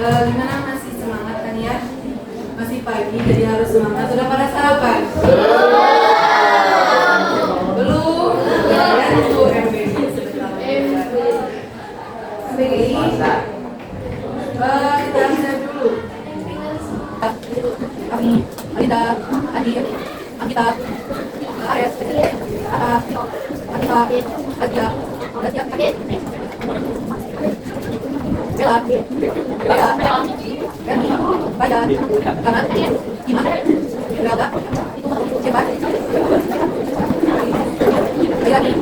Gimana, masih semangat kan ya? Masih pagi jadi harus semangat. Sudah pada sarapan? Belum? Ya, nunggu MBG sebentar. MBG. Kita lihat dulu. Alida, Adi, Agita, Ares, Agita, Adia, Bella, Bella, Berni, Bada, Kanan, Iman, Berada, Cepat, Ayani,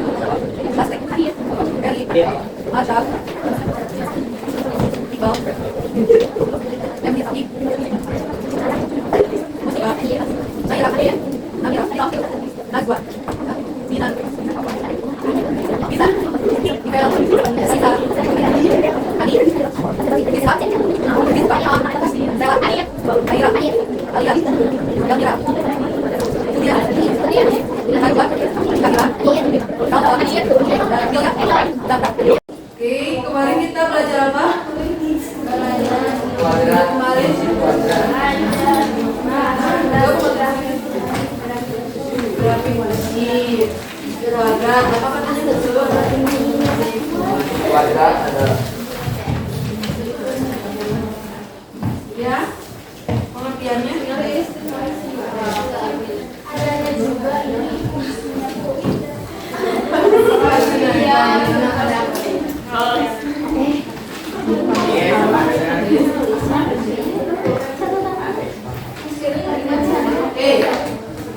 Lastek, Berli, Asha, Iqbal, Emri Habib, Musibah, Zaira, Amira, Najwa, Dinan, Bisa, Mikael, Sita, Ani, Bisa, Rizka, Zela, Aira, Alia, Yamira, Julia, Najwa, Kamila, Kalta, Julia, Danda. Oke, kemarin kita belajar apa? Kemarin grafik masjid, kuadrat, apa katanya dulu? Kuadrat ada. Ya, pengertiannya? Adanya juga ini.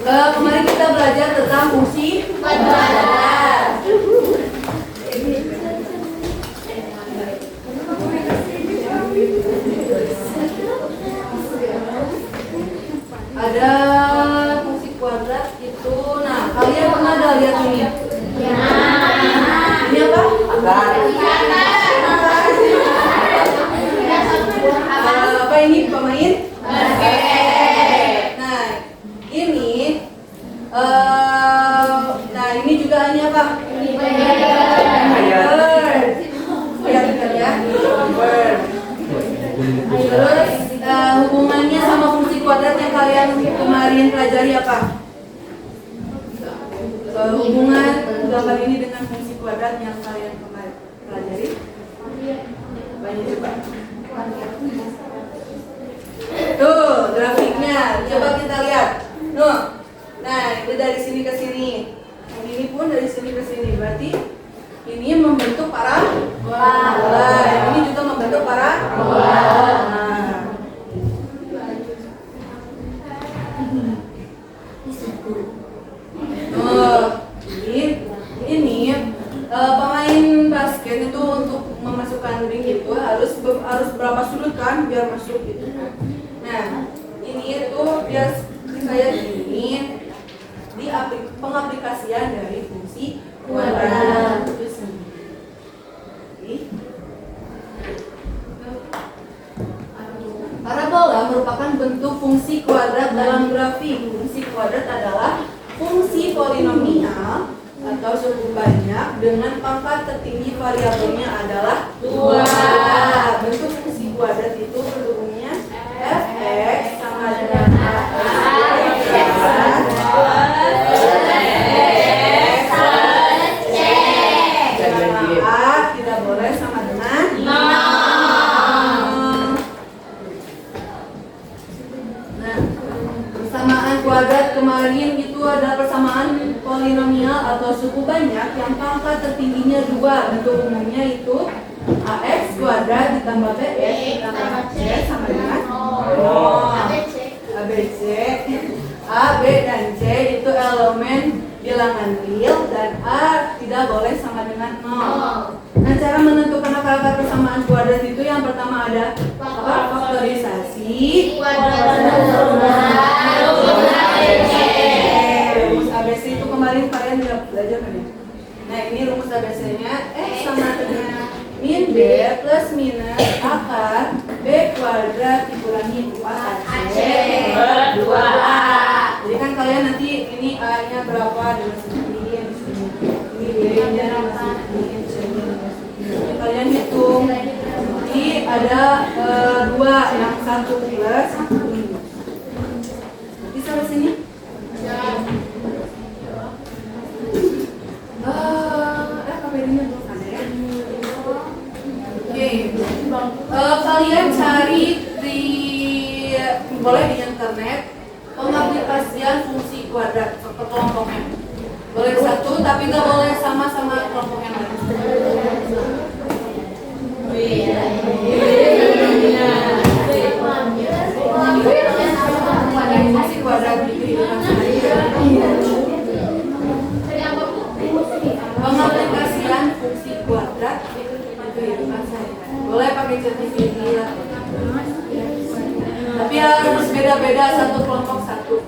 Kemarin kita belajar tentang fungsi kuadrat. Ada fungsi kuadrat itu, nah kalian pernah ada lihat ini? Ya. Ini apa? Apa ini pemain? Nah ini juga ini apa? Bird ya. Bird. Terus hubungannya sama fungsi kuadrat yang kalian kemarin pelajari apa? Hubungan gambar ini dengan fungsi kuadrat yang kalian kemarin pelajari? Banyak juga. Tuh grafiknya, coba kita lihat. Nah itu dari sini ke sini. Ini pun dari sini ke sini. Berarti ini membentuk parabola. Ini juga membentuk parabola. Nah. Ini pemain basket itu untuk memasukkan ring itu harus berapa sudut kan biar masuk gitu. Nah ini itu biar kayak gini di pengaplikasian dari fungsi kuadrat itu sendiri. Parabola merupakan bentuk fungsi kuadrat dalam grafik. Fungsi kuadrat adalah fungsi polinomial atau suku banyak dengan pangkat tertinggi variabelnya adalah 2. Bentuk fungsi kuadrat itu bentuknya fx sama dengan tidak boleh sama dengan 0. Nah, persamaan kuadrat kemarin itu ada persamaan polinomial atau suku banyak yang pangkat tertingginya 2. Bentuk umumnya itu ax kuadrat ditambah bx ditambah c sama dengan 0. ABC, A, B, dan C itu elemen bilangan real dan A tidak boleh sama dengan 0. Nah, cara menentukan akar-akar persamaan kuadrat itu yang pertama ada faktorisasi, rumus ABC itu kemarin kalian sudah belajar kan ya? Nah, ini rumus ABC-nya X sama dengan min B plus minus akar B kuadrat dikurangi 4AC per 2A. Jadi kan kalian nanti ini A-nya berapa dimasukin, ini B-nya dimasukin, C-nya dimasukin. Kalian hitung. Jadi ada 2, yang 1 plus ini. Bisa di sini? KPD-nya belum ada ya? Oke. Kalian cari boleh di internet pengaplikasian fungsi kuadrat ke kelompoknya. Boleh satu, tapi nggak boleh sama-sama kelompok yang lain. Fungsi kuadrat di kehidupan sehari-hari. Pengaplikasian fungsi kuadrat di kehidupan sehari-hari. Boleh pakai certifikat, tapi harus beda-beda, satu kelompok satu.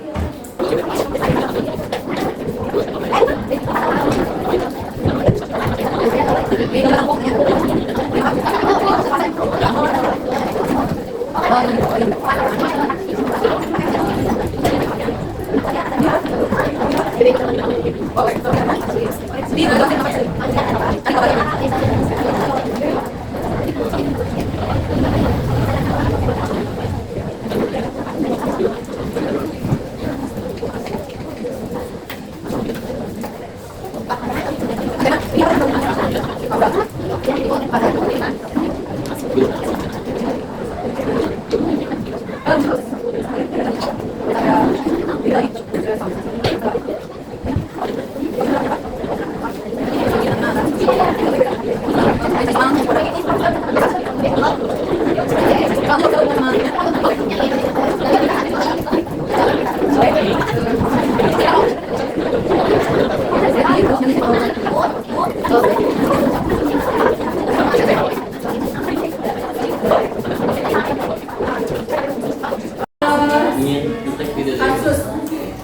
Kasus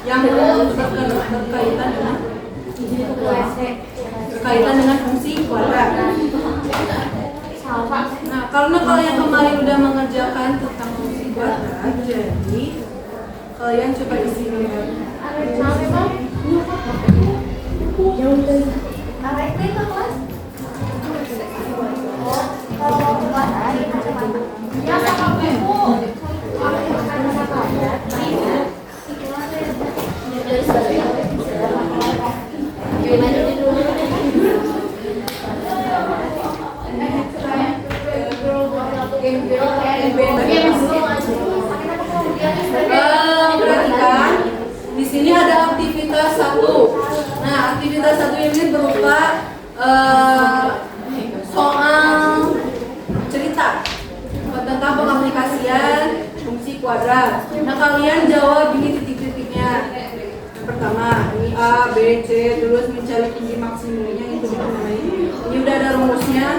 yang berkaitan dengan fungsi kuadrat. Nah, karena kalian kemarin udah mengerjakan tentang fungsi kuadrat, jadi kalian coba isi dulu. Perhatikan, di sini ada aktivitas 1. Nah, aktivitas 1 ini berupa soal cerita tentang pengaplikasian fungsi kuadrat. Nah, kalian jawab ini titik-titiknya. Yang pertama, ini A, B, C, terus mencari tinggi maksimumnya itu dikenai. Ini udah ada rumusnya.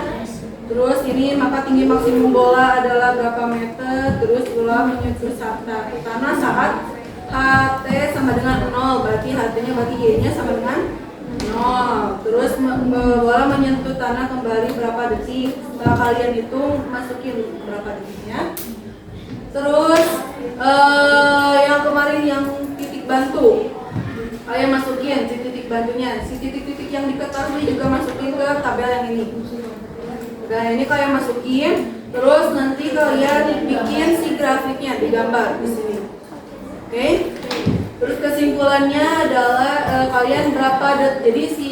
Terus ini maka tinggi maksimum bola adalah berapa meter, terus bola menyusur tanah saat HT sama dengan 0, berarti HT-nya berarti Y-nya sama dengan 0. Terus bola menyentuh tanah kembali berapa detik, setelah kalian hitung masukin berapa detiknya. Terus yang kemarin yang titik bantu, kalian masukin titik bantunya, si titik-titik yang diketahui juga masukin ke tabel yang ini. Nah, ini kalian masukin, terus nanti kalian bikin si grafiknya digambar di sini. Oke? Terus kesimpulannya adalah kalian berapa jadi si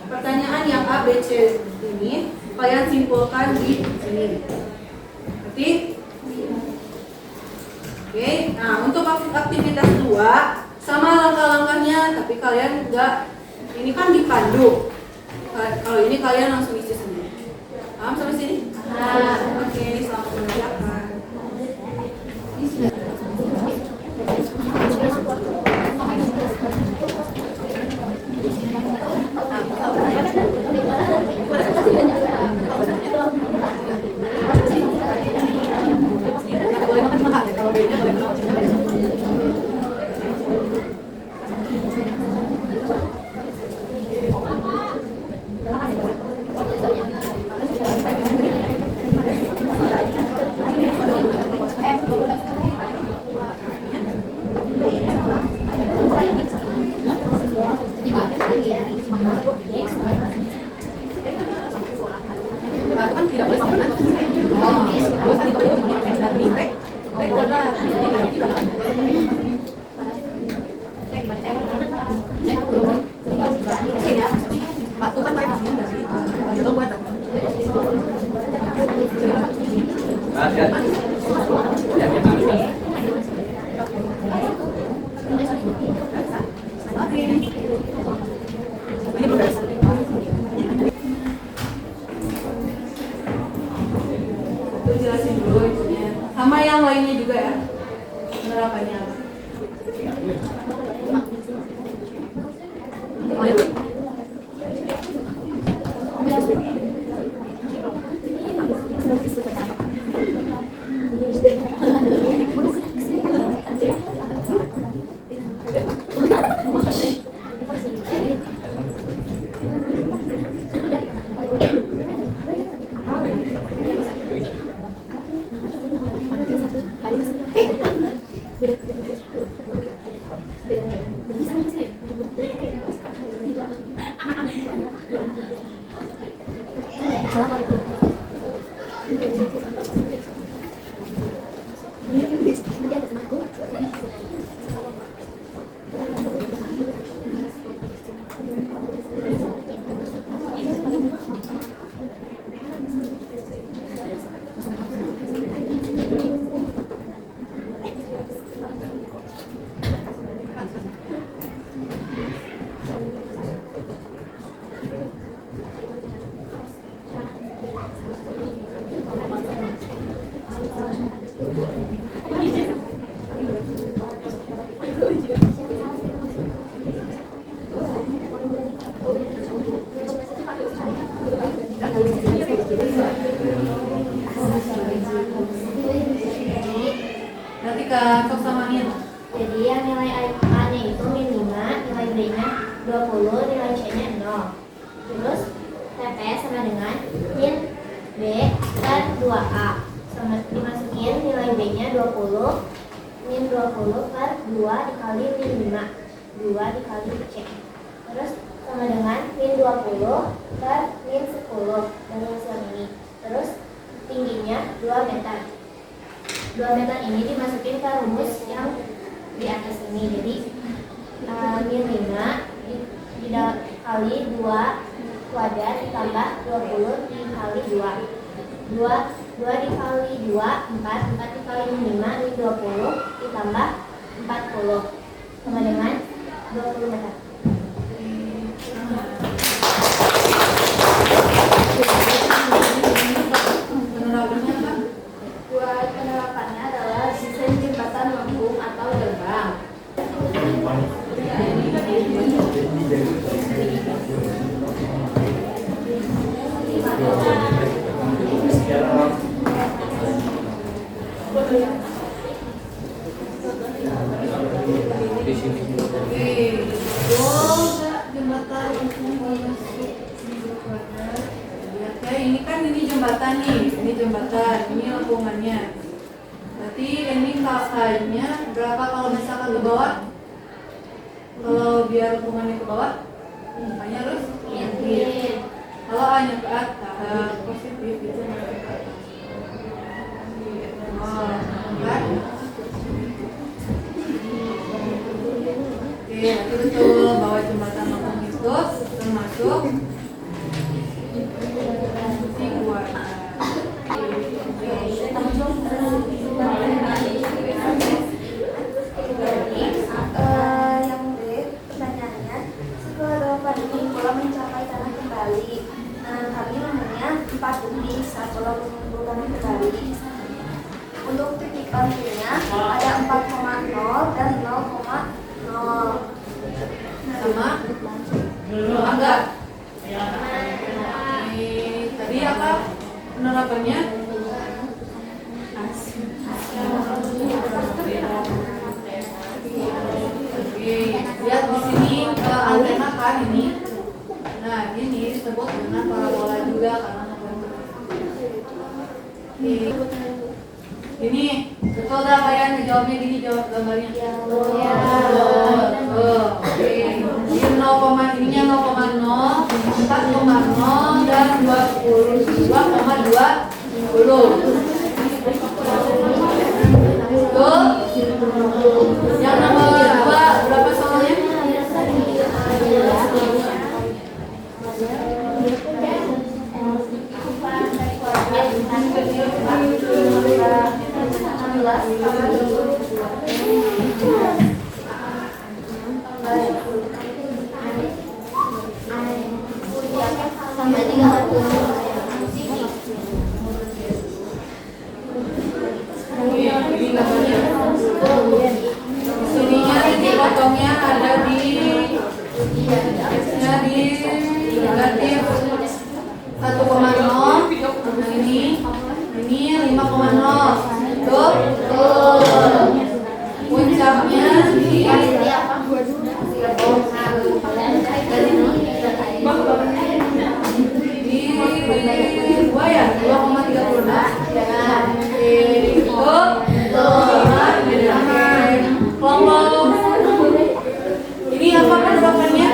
pertanyaan yang A, B, C ini kalian simpulkan di sini. Berarti oke. Nah, untuk aktivitas 2 sama langkah-langkahnya, tapi kalian ini kan dipandu. Kalau ini kalian langsung isi sendiri. Paham sampai sini? Oke, selamat mengerjakan. Kan tidak boleh sama. yang lainnya juga ya. Penerapannya apa? Berarti kan sok samain. Jadi yang nilai A-nya itu min 5, nilai B-nya 20, nilai C-nya 0. Terus TP sama dengan min B per 2A. Sama dimasukin nilai B-nya 20, min 20 per 2 dikali min 5, 2 dikali C. Terus sama dengan min 20 per min 10 dari hasil ini. Terus tingginya 2 meter. 2 meter ini dimasukin ke rumus yang di atas ini. Jadi min 5 dikali 2 kuadrat ditambah 20 dikali 2. 2 dikali 2, 4 dikali min 5, min 20 ditambah 40 sama dengan 20 meter. Penerapannya apa? Buat penerapannya adalah desain jembatan lengkung atau gerbang. Jembatan Oke, ini kan ini jembatan nih, ini jembatan, ini lengkungannya. Berarti ini kakaknya berapa kalau misalkan ke bawah? Kalau biar lengkungannya ke bawah, makanya harus negatif. Kalau hanya ke atas, positif itu ke atas. Oh, kan? Oke, berarti betul bahwa jembatan lengkung itu termasuk Yang B, pertanyaannya, setelah balapan ini bola mencapai tanah kembali. Kami nomornya 4 detik saat bola mengumpulkan kembali. Untuk titik bantunya ada 4,0 dan 0,0. sama enggak? Tadi apa penerapannya? Oke, lihat di sini antena kan ini. Nah, ini disebut dengan parabola juga karena membentuk. Ini betul dah kalian ngejawabnya gini, jawab gambarnya. Oke. Ini 0, ininya 0,0, 4,0 dan 22,20. Betul? Yang nomor 2 berapa soalnya? Sampai 30. gambarnya. Sininya titik potongnya ada di negatif 1,0. Nah ini 5,0. Betul? Puncaknya di dua ya, 2,36. Kelompok ini apa penerapannya?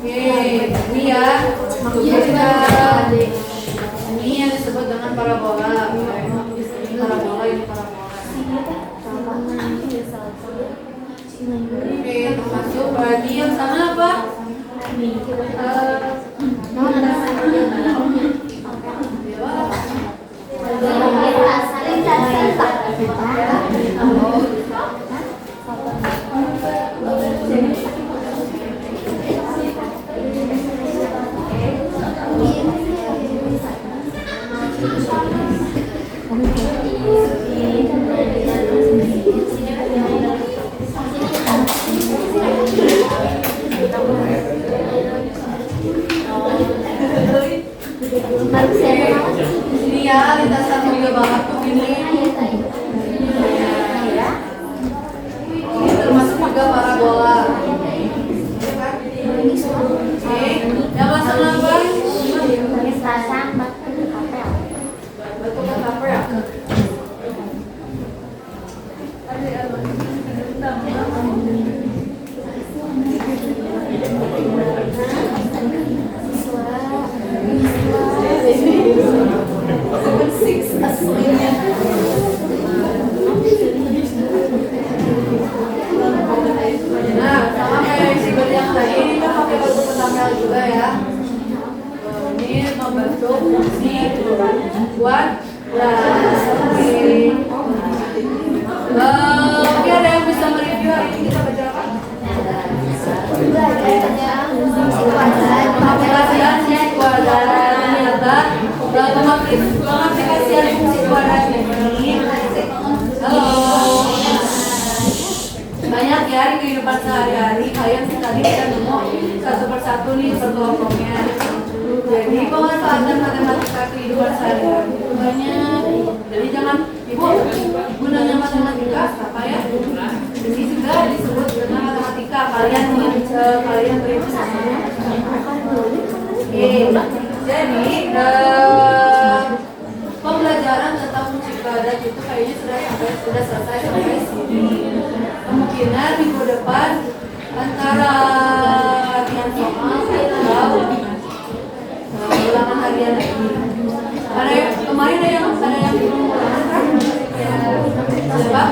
Oke, ini ya maksudnya ini yang disebut dengan parabola. Ini parabola, ini parabola. Oke, termasuk berarti yang sama apa? Ini ya lintasan juga banget tuh ini. Ini termasuk juga parabola. Oke, yang pasang apa? Lintasan batu kapel. Batu apa ya? Nah, sama kayak sibel yang tadi ini kan pakai batu petanggal juga ya. Ini membentuk fungsi buat Oke, ada yang bisa mereview hari ini kita baca apa? Pengaplikasian fungsi kuadrat ternyata pengaplikasian fungsi kuadrat ini. Halo. Banyak ya di kehidupan sehari-hari kalian tadi bisa nemu satu persatu nih kelompoknya. Jadi pemanfaatan matematika kehidupan sehari-hari itu banyak. Jadi jangan ibu gunanya matematika apa ya? Ini juga disebut dengan matematika. Kalian beri pesannya. Oke. Jadi pembelajaran tentang fungsi kuadrat itu kayaknya sudah selesai sampai sini. Kemungkinan minggu depan antara latihan soal atau ulangan harian lagi. Kemarin ada yang belum ulangan kan? Siapa?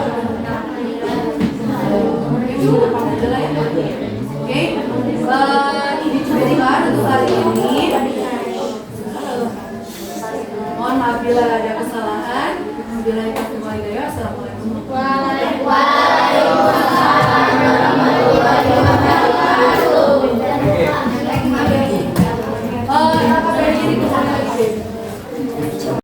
Oke. Jadi untuk hari ini. Mohon maaf bila ada kesalahan. Bila ada Assalamualaikum warahmatullahi wabarakatuh.